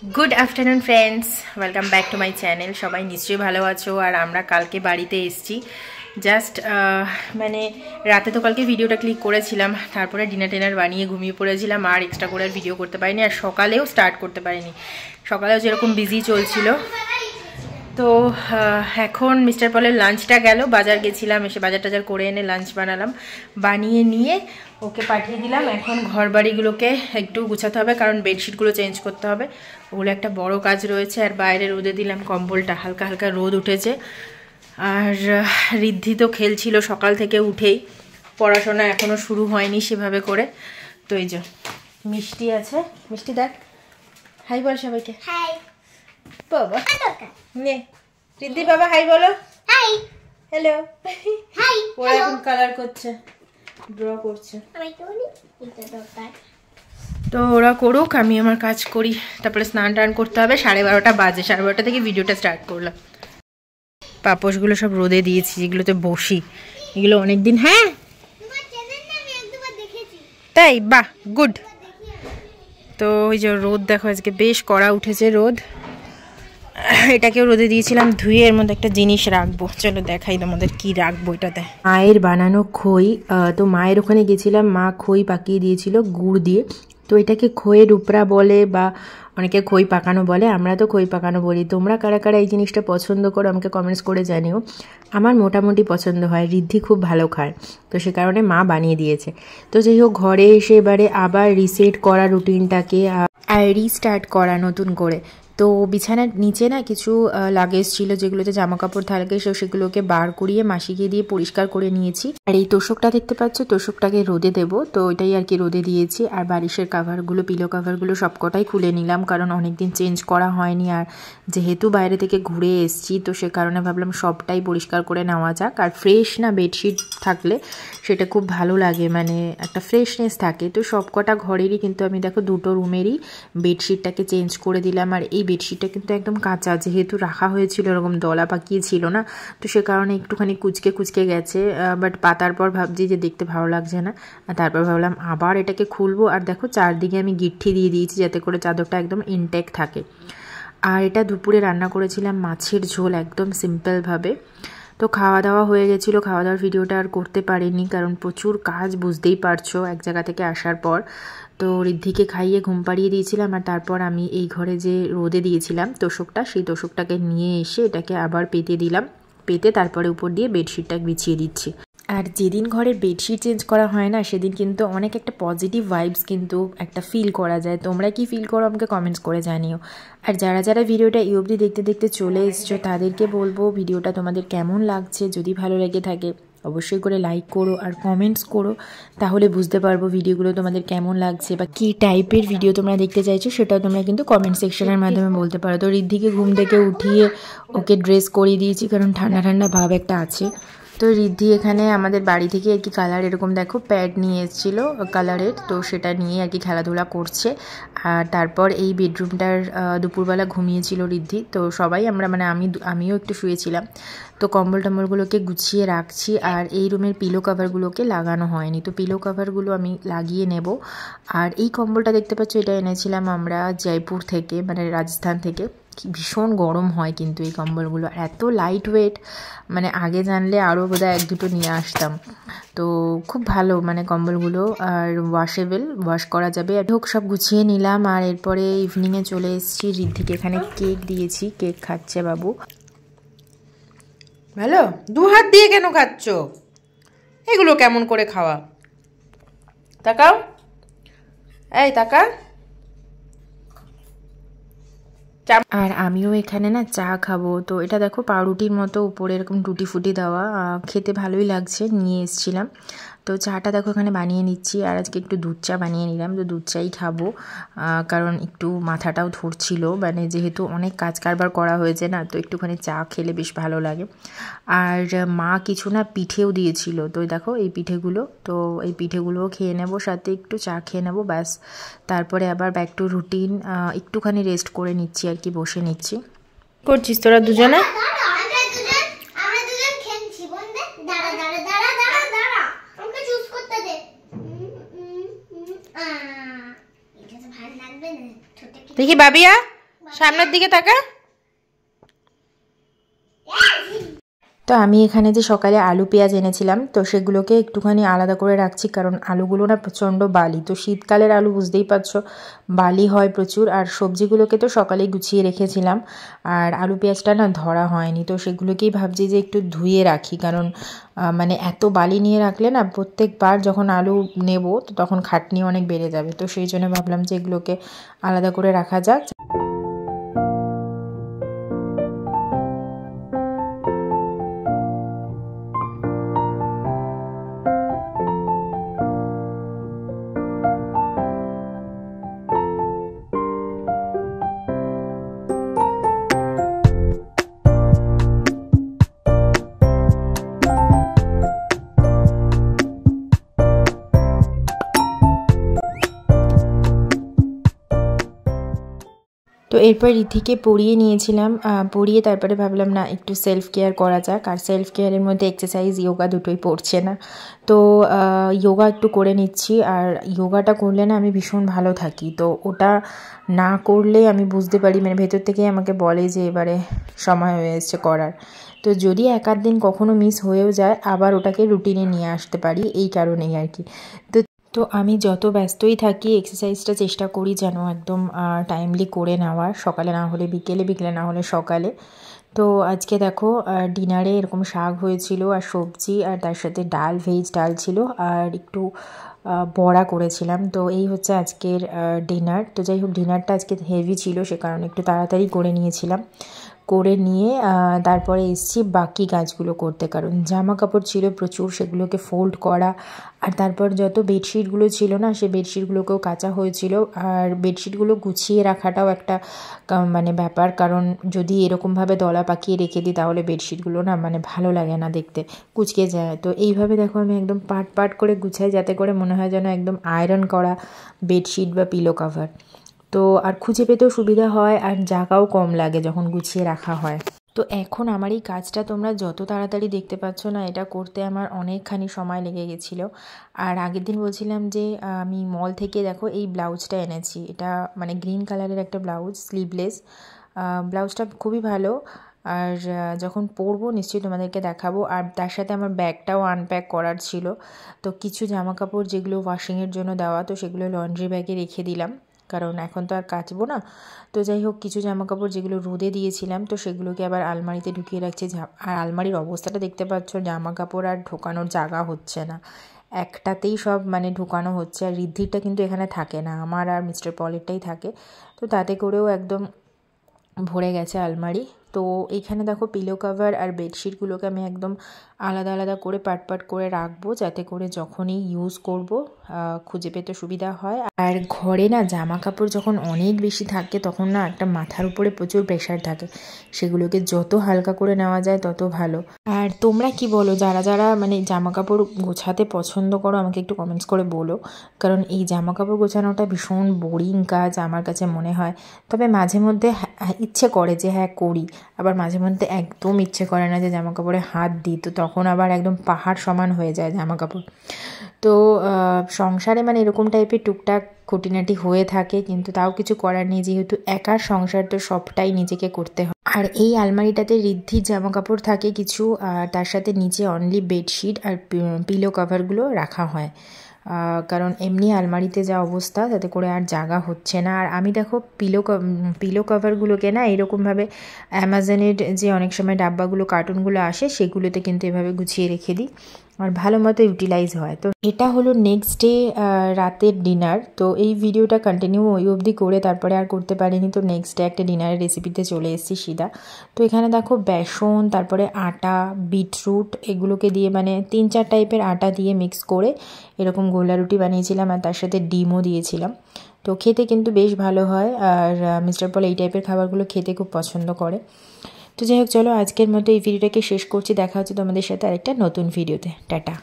Good afternoon friends welcome back to my channel सबाई निश्चय भालो आछो और आमरा कालके बाड़ीते एसेछि जस्ट मैंने राते तो कल के भिडियोटा क्लिक करेছিলাম তারপরে ডিনার টিনার বানিয়ে ঘুমিয়ে পড়েছিলাম আর এক্সট্রা করে ভিডিও করতে পারিনি আর সকালেও স্টার্ট করতে পারিনি সকালেও যেরকম বিজি চলছিল তো এখন মিস্টার পলের লাঞ্চটা গেল বাজার গেছিলাম এসে বাজার টাজার করে এনে লাঞ্চ বানালাম বানিয়ে নিয়ে ওকে পাঠিয়ে দিলাম এখন ঘরবাড়িগুলোকে একটু গুছাতে হবে কারণ বেডশিটগুলো চেঞ্জ করতে হবে ওগুলো একটা বড় কাজ রয়েছে আর বাইরে রোদে দিলাম কম্বলটা হালকা হালকা রোদ উঠেছে আর রিদ্ধি তো খেলছিল সকাল থেকে উঠেই পড়াশোনা এখনো শুরু হয়নি সেভাবে করে তো এই যে মিষ্টি আছে মিষ্টি দেখ হাই বল সবাইকে হাই বাবা নে রিদ্ধি বাবা হাই বলো হাই হ্যালো হাই ওরা এখন কালার করছে ড্র করছে তো ওরা করুক আমি আমার কাজ করি তারপরে স্নান টান করতে হবে 12:30 বাজে 12:30 থেকে ভিডিওটা স্টার্ট করলাম পাপোশগুলো সব রোদে দিয়েছি যেগুলোতে বসি এগুলো অনেকদিন হ্যাঁ তাই বাহ গুড তো ওই যে রোদ দেখো আজকে বেশ কড়া উঠেছে রোদ এটাকেও রোদে দিয়েছিলাম ধুয়ে এর মধ্যে একটা জিনিস রাখবো চলো দেখাই তোমাদের কি রাখবো এটাতে মায়ের বানানো খই তো মায়ের ওখানে গেছিলাম মা খই পাকিয়ে দিয়েছিল গুড় দিয়ে তো এটাকে খইয়ের উপরা বলে বা অনেকে খই পাকানো বলে আমরা তো খই পাকানো বলি তোমরা কারা কারা এই জিনিসটা পছন্দ করো আমাকে কমেন্টস করে জানিও আমার মোটামুটি পছন্দ হয় রিদ্ধি খুব ভালো খায় তো সে কারণে মা বানিয়ে দিয়েছে তো যাই হোক ঘরে এসে এবারে আবার রিসেট করা রুটিনটাকে আর রিস্টার্ট করা নতুন করে তো বিছানার নিচে না কিছু লাগেজ ছিল যেগুলোতে জামা কাপড় থাকে সেগুলোকে বার করিয়ে মাসিকে দিয়ে পরিষ্কার করে নিয়েছি আর এই তোষকটা দেখতে পাচ্ছ তোষকটাকে রোদে দেব তো ওইটাই আর কি রোদে দিয়েছি আর বালিশের কাভারগুলো পিলো কাভারগুলো সবকটাই খুলে নিলাম কারণ অনেকদিন চেঞ্জ করা হয়নি আর যেহেতু বাইরে থেকে ঘুরে এসেছি তো সে কারণে ভাবলাম সবটাই পরিষ্কার করে নেওয়া যাক আর ফ্রেশ না বেডশিট থাকলে সেটা খুব ভালো লাগে মানে একটা ফ্রেশনেস থাকে তো সবকটা ঘরেরই কিন্তু আমি দেখো দুটো রুমেরই বেডশিটটাকে চেঞ্জ করে দিলাম আর এই বেডশিটটা কিন্তু একদম কাঁচা যেহেতু রাখা হয়েছিল এরকম দলা পাকিয়ে ছিল না তো সে কারণে একটুখানি কুচকে গেছে বাট পাতার পর ভাবছি যে দেখতে ভালো লাগছে না আর তারপর ভাবলাম আবার এটাকে খুলবো আর দেখো চারদিকে আমি গিট্টি দিয়ে দিয়েছি যাতে করে চাদরটা একদম ইনটেক থাকে আর এটা দুপুরে রান্না করেছিলাম মাছের ঝোল একদম সিম্পলভাবে তো খাওয়া দাওয়া হয়ে গেছিলো খাওয়া দাওয়ার ভিডিওটা আর করতে পারিনি কারণ প্রচুর কাজ বুঝতেই পারছো এক জায়গা থেকে আসার পর তো রিদ্ধিকে খাইয়ে ঘুম পাড়িয়ে দিয়েছিলাম আর তারপর আমি এই ঘরে যে রোদে দিয়েছিলাম তোষকটা সেই তোষকটাকে নিয়ে এসে এটাকে আবার পেতে দিলাম পেতে তারপরে উপর দিয়ে বেডশিটটা বিছিয়ে দিচ্ছি আর যেদিন ঘরের বেডশিট চেঞ্জ করা হয় না সেদিন কিন্তু অনেক একটা পজিটিভ ভাইবস কিন্তু একটা ফিল করা যায় তোমরা কি ফিল করো আমাকে কমেন্টস করে জানিও আর যারা যারা ভিডিওটা এই অবধি দেখতে দেখতে চলে এসছো তাদেরকে বলবো ভিডিওটা তোমাদের কেমন লাগছে যদি ভালো লেগে থাকে অবশ্যই করে লাইক করো আর কমেন্টস করো তাহলে বুঝতে পারবো ভিডিওগুলো তোমাদের কেমন লাগছে বা কী টাইপের ভিডিও তোমরা দেখতে চাইছো সেটাও তোমরা কিন্তু কমেন্ট সেকশনের মাধ্যমে বলতে পারো তো রিদ্ধিকে ঘুম থেকে উঠিয়ে ওকে ড্রেস করিয়ে দিয়েছি কারণ ঠান্ডা ঠান্ডা ভাব একটা আছে তো রিদ্ধি এখানে আমাদের বাড়ি থেকে আর কি কালার এরকম দেখো প্যাড নিয়ে এসেছিলো কালারের তো সেটা নিয়ে আর কি খেলাধুলা করছে আর তারপর এই বেডরুমটার দুপুরবেলা ঘুমিয়েছিল রিদ্ধি তো সবাই আমরা মানে আমিও একটু শুয়েছিলাম তো কম্বল টম্বলগুলোকে গুছিয়ে রাখছি আর এই রুমের পিলো কাভারগুলোকে লাগানো হয়নি তো পিলো কাভারগুলো আমি লাগিয়ে নেব আর এই কম্বলটা দেখতে পাচ্ছ এটা এনেছিলাম আমরা জয়পুর থেকে মানে রাজস্থান থেকে ভীষণ গরম হয় কিন্তু এই কম্বলগুলো এত লাইট ওয়েট মানে আগে জানলে আরও বোধহয় এক দুটো নিয়ে আসতাম তো খুব ভালো মানে কম্বলগুলো আর ওয়াশেবল ওয়াশ করা যাবে হোক সব গুছিয়ে নিলাম আর এরপরে ইভিনিংয়ে চলে এসেছি রিদ্ধিকে এখানে কেক দিয়েছি কেক খাচ্ছে বাবু ভালো দু হাত দিয়ে কেন খাচ্ছ এগুলো কেমন করে খাওয়া তাকাও এই তাকা আর আমিও এখানে না চা খাবো তো এটা দেখো পাউরুটির মতো উপরে এরকম টুটি ফুটি দেওয়া খেতে ভালোই লাগছে নিয়ে এসেছিলাম তো চাটা দেখো এখানে বানিয়ে নিচ্ছি আর আজকে একটু দুধ চা বানিয়ে নিলাম তো দুধ চাই খাবো কারণ একটু মাথাটাও ধরছিল মানে যেহেতু অনেক কাজ কারবার করা হয়েছে না তো একটুখানি চা খেলে বেশ ভালো লাগে আর মা কিছু না পিঠেও দিয়েছিল তো দেখো এই পিঠেগুলো তো এই পিঠেগুলোও খেয়ে নেবো সাথে একটু চা খেয়ে নেবো ব্যাস তারপরে আবার ব্যাক টু রুটিন একটুখানি রেস্ট করে নিচ্ছি আর কি বসে নিচ্ছি করছিস তোরা দুজনে দেখি বাবিয়া সামনের দিকে তাকা। তো আমি এখানে যে সকালে আলু পেঁয়াজ এনেছিলাম তো সেগুলোকে একটুখানি আলাদা করে রাখছি, কারণ আলুগুলো না প্রচণ্ড বালি, তো শীতকালের আলু বুঝতেই পারছো বালি হয় প্রচুর। আর সবজিগুলোকে তো সকালেই গুছিয়ে রেখেছিলাম, আর আলু পেঁয়াজটা না ধরা হয়নি, তো সেগুলোকেই ভাবছি যে একটু ধুয়ে রাখি, কারণ মানে এত বালি নিয়ে রাখলে না প্রত্যেকবার যখন আলু নেব তো তখন খাটনি অনেক বেড়ে যাবে, তো সেই জন্য ভাবলাম যে এগুলোকে আলাদা করে রাখা যাক। তো এরপর রিধিকে পড়িয়ে নিয়েছিলাম, পড়িয়ে তারপরে ভাবলাম না একটু সেলফ কেয়ার করা যাক, আর সেলফ কেয়ারের মধ্যে এক্সারসাইজ যোগা দুটোই পড়ছে না, তো যোগা একটু করে নিচ্ছি। আর যোগাটা করলে না আমি ভীষণ ভালো থাকি, তো ওটা না করলে আমি বুঝতে পারি, মানে ভেতর থেকেই আমাকে বলে যে এবারে সময় হয়ে এসছে করার। তো যদি এক আধ দিন কখনো মিস হয়েও যায় আবার ওটাকে রুটিনে নিয়ে আসতে পারি, এই কারণেই আর কি। তো আমি যত ব্যস্তই থাকি এক্সারসাইজটা চেষ্টা করি যেন একদম টাইমলি করে নেওয়ার, সকালে না হলে বিকেলে, বিকেলে না হলে সকালে। তো আজকে দেখো ডিনারে এরকম শাক হয়েছিল আর সবজি, আর তার সাথে ডাল, ভেজ ডাল ছিল, আর একটু বড়া করেছিলাম। তো এই হচ্ছে আজকের ডিনার। তো যাই হোক ডিনারটা আজকে হেভি ছিল, সে কারণে একটু তাড়াতাড়ি করে নিয়েছিলাম। করে নিয়ে তারপরে এসেছি বাকি কাজগুলো করতে, কারণ জামা কাপড় ছিল প্রচুর, সেগুলোকে ফোল্ড করা, আর তারপর যত বেডশিটগুলো ছিল না সে বেডশিটগুলোকেও কাচা হয়েছিল। আর বেডশিটগুলো গুছিয়ে রাখাটাও একটা মানে ব্যাপার, কারণ যদি এরকমভাবে দলা পাকিয়ে রেখে দিই তাহলে বেডশিটগুলো না মানে ভালো লাগে না দেখতে, কুঁচকে যায়। তো এইভাবে দেখো আমি একদম পার্ট পার্ট করে গুছাই, যাতে করে মনে হয় যেন একদম আয়রন করা বেডশিট বা পিলো কভার। তো আর খুঁজে পেতেও সুবিধা হয়, আর জায়গাও কম লাগে যখন গুছিয়ে রাখা হয়। তো এখন আমার এই কাজটা তোমরা যত তাড়াতাড়ি দেখতে পাচ্ছ না, এটা করতে আমার অনেকখানি সময় লেগে গেছিলো। আর আগের দিন বলছিলাম যে আমি মল থেকে দেখো এই ব্লাউজটা এনেছি, এটা মানে গ্রিন কালারের একটা ব্লাউজ, স্লিভলেস। ব্লাউজটা খুবই ভালো, আর যখন পরবো নিশ্চয়ই তোমাদেরকে দেখাবো। আর তার সাথে আমার ব্যাগটাও আনপ্যাক করার ছিল, তো কিছু জামা কাপড় যেগুলো ওয়াশিংয়ের জন্য দেওয়া, তো সেগুলো লন্ড্রি ব্যাগে রেখে দিলাম, কারণ এখন তো আর কাচবো না। তো যাই হোক কিছু জামাকাপড় যেগুলো রোদে দিয়েছিলাম তো সেগুলোকে আবার আলমারিতে ঢুকিয়ে রাখছি। আর আলমারির অবস্থাটা দেখতে পাচ্ছ, জামাকাপড় আর ঢোকানোর জায়গা হচ্ছে না, একটাতেই সব মানে ঢোকানো হচ্ছে। আর ঋদ্ধিরটা কিন্তু এখানে থাকে না, আমার আর মিস্টার পলেরটাই থাকে, তো তাতে করেও একদম ভরে গেছে আলমারি। তো এইখানে দেখো পিলো কভার আর বেডশিটগুলোকে আমি একদম আলাদা আলাদা করে পার্ট পার্ট করে রাখবো, যাতে করে যখনই ইউজ করব খুঁজে পেতে সুবিধা হয়। আর ঘরে না জামা কাপড় যখন অনেক বেশি থাকে তখন না একটা মাথার উপরে প্রচুর প্রেশার থাকে, সেগুলোকে যত হালকা করে নেওয়া যায় তত ভালো। আর তোমরা কি বলো, যারা যারা মানে জামা কাপড় গোছাতে পছন্দ করো আমাকে একটু কমেন্টস করে বলো, কারণ এই জামা কাপড় গোছানোটা ভীষণ বোরিং কাজ আমার কাছে মনে হয়। তবে মাঝে মধ্যে ইচ্ছে করে যে হ্যাঁ করি, আবার মাঝে মধ্যে একদম ইচ্ছে করে না যে জামা কাপড়ে হাত দিই, তো তখন আবার একদম পাহাড় সমান হয়ে যায় জামা কাপড়। তো সংসারে মানে এরকম টাইপের টুকটাক খুঁটিনাটি হয়ে থাকে, কিন্তু তাও কিছু করার নেই, যেহেতু একার সংসার তো সবটাই নিজেকে করতে হয়। আর এই আলমারিটাতে ঋদ্ধির জামা কাপড় থাকে কিছু, আর তার সাথে নিচে অনলি বেডশিট আর পিলো কভারগুলো রাখা হয়, কারণ এমনি আলমারিতে যা অবস্থা তাতে করে আর জায়গা হচ্ছে না। আর আমি দেখো পিলো কভারগুলোকে না এরকমভাবে অ্যামাজনের যে অনেক সময় ডাব্বাগুলো কার্টুনগুলো আসে সেগুলোতে কিন্তু এভাবে গুছিয়ে রেখে দিই, আর ভালো মতো ইউটিলাইজ হয়। তো এটা হলো নেক্সট ডে রাতের ডিনার। তো এই ভিডিওটা কন্টিনিউ ওই অবধি করে তারপরে আর করতে পারিনি, তো নেক্সট ডে একটা ডিনারের রেসিপিতে চলে এসেছি সিধা। তো এখানে দেখো বেসন, তারপরে আটা, বিটরুট এগুলোকে দিয়ে মানে 3-4 টাইপের আটা দিয়ে মিক্স করে এরকম গোলা রুটি বানিয়েছিলাম, আর তার সাথে ডিমও দিয়েছিলাম। তো খেতে কিন্তু বেশ ভালো হয়, আর মিস্টার পল এই টাইপের খাবারগুলো খেতে খুব পছন্দ করে। তো যাই হোক চলো আজকের মতো এই ভিডিওটাকে শেষ করছি, দেখা হচ্ছে তোমাদের সাথে আরেকটা নতুন ভিডিওতে। টাটা।